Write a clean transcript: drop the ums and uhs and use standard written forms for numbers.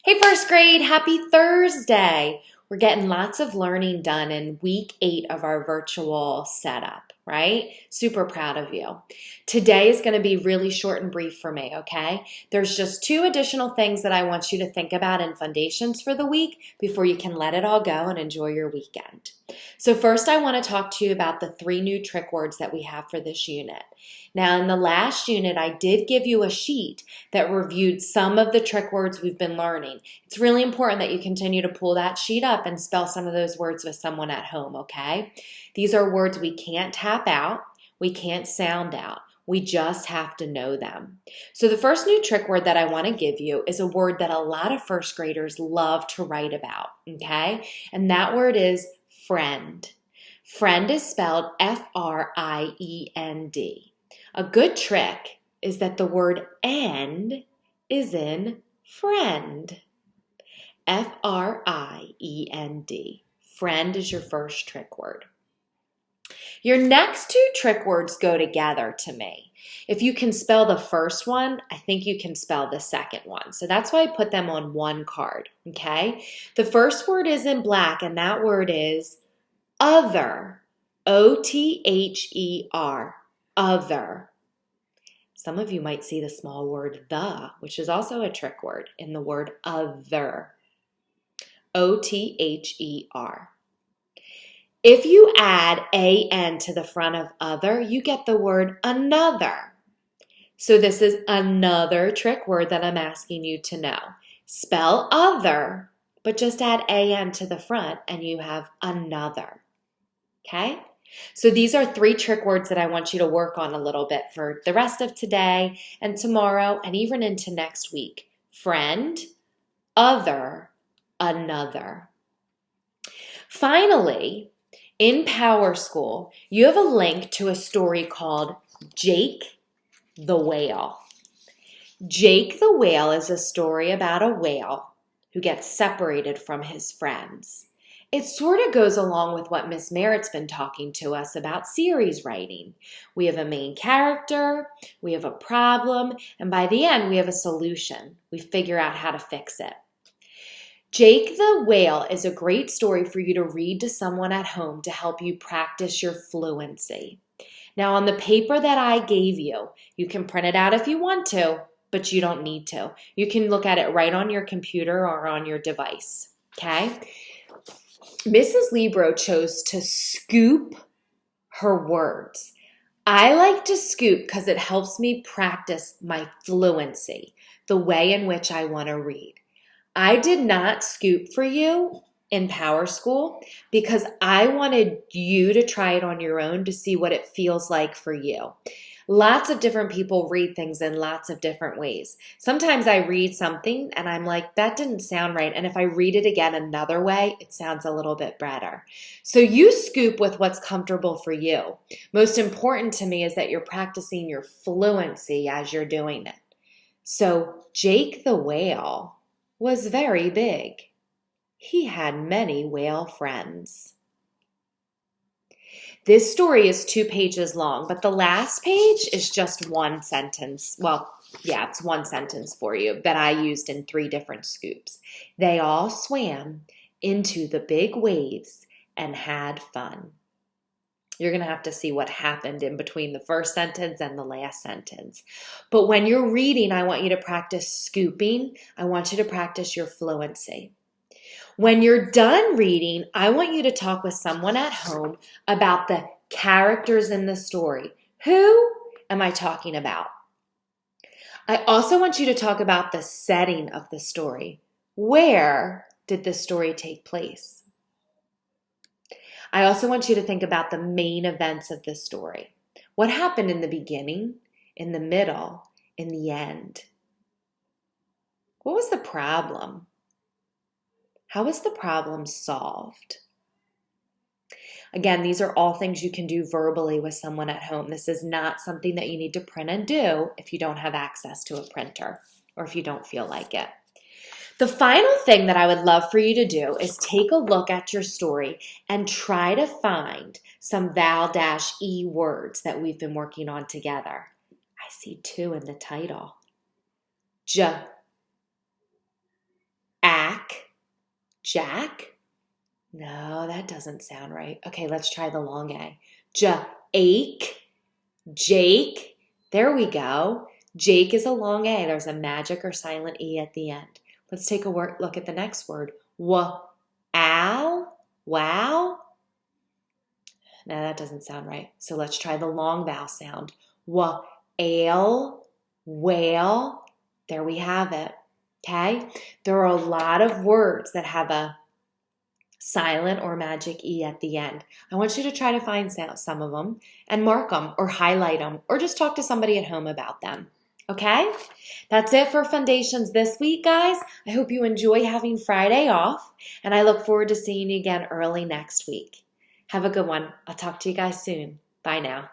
Hey, first grade, happy Thursday. We're getting lots of learning done in week 8 of our virtual setup, right? Super proud of you. Today is going to be really short and brief for me, okay? There's just 2 additional things that I want you to think about in foundations for the week before you can let it all go and enjoy your weekend. So first, I want to talk to you about the 3 new trick words that we have for this unit. Now, in the last unit, I did give you a sheet that reviewed some of the trick words we've been learning. It's really important that you continue to pull that sheet up and spell some of those words with someone at home, okay? These are words we can't tap out, we can't sound out. We just have to know them. So the first new trick word that I want to give you is a word that a lot of first graders love to write about, okay? And that word is friend. Friend is spelled F-R-I-E-N-D. A good trick is that the word "and" is in friend. F-R-I-E-N-D. Friend is your first trick word. Your next 2 trick words go together to me. If you can spell the first one, I think you can spell the second one. So that's why I put them on one card, okay? The first word is in black, and that word is other. O-T-H-E-R. Other. Some of you might see the small word the, which is also a trick word in the word other. O-T-H-E-R. If you add A-N to the front of other, you get the word another. So this is another trick word that I'm asking you to know. Spell other, but just add A-N to the front and you have another. Okay? So these are 3 trick words that I want you to work on a little bit for the rest of today and tomorrow and even into next week. Friend, other, another. Finally, in Power School, you have a link to a story called Jake the Whale. Jake the Whale is a story about a whale who gets separated from his friends. It sort of goes along with what Miss Merritt's been talking to us about series writing. We have a main character, we have a problem, and by the end we have a solution. We figure out how to fix it. Jake the Whale is a great story for you to read to someone at home to help you practice your fluency. Now on the paper that I gave you, you can print it out if you want to, but you don't need to. You can look at it right on your computer or on your device, okay? Mrs. Libro chose to scoop her words. I like to scoop because it helps me practice my fluency, the way in which I want to read. I did not scoop for you in Power School because I wanted you to try it on your own to see what it feels like for you. Lots of different people read things in lots of different ways. Sometimes I read something and I'm like, that didn't sound right. And if I read it again another way, it sounds a little bit better. So you scoop with what's comfortable for you. Most important to me is that you're practicing your fluency as you're doing it. So Jake the Whale was very big. He had many whale friends. This story is 2 pages long, but the last page is just 1 sentence. Well, yeah, it's 1 sentence for you that I used in 3 different scoops. They all swam into the big waves and had fun. You're going to have to see what happened in between the first sentence and the last sentence. But when you're reading, I want you to practice scooping. I want you to practice your fluency. When you're done reading, I want you to talk with someone at home about the characters in the story. Who am I talking about? I also want you to talk about the setting of the story. Where did the story take place? I also want you to think about the main events of the story. What happened in the beginning, in the middle, in the end? What was the problem? How was the problem solved? Again, these are all things you can do verbally with someone at home. This is not something that you need to print and do if you don't have access to a printer or if you don't feel like it. The final thing that I would love for you to do is take a look at your story and try to find some vowel-e words that we've been working on together. I see 2 in the title. J, Jack? No, that doesn't sound right. Okay, let's try the long A. Jake. Jake. There we go. Jake is a long A. There's a magic or silent E at the end. Let's take a look at the next word. Wow. Wow. No, that doesn't sound right. So let's try the long vowel sound. Ale. Whale. There we have it. Okay? There are a lot of words that have a silent or magic E at the end. I want you to try to find some of them and mark them or highlight them or just talk to somebody at home about them. Okay? That's it for Foundations this week, guys. I hope you enjoy having Friday off, and I look forward to seeing you again early next week. Have a good one. I'll talk to you guys soon. Bye now.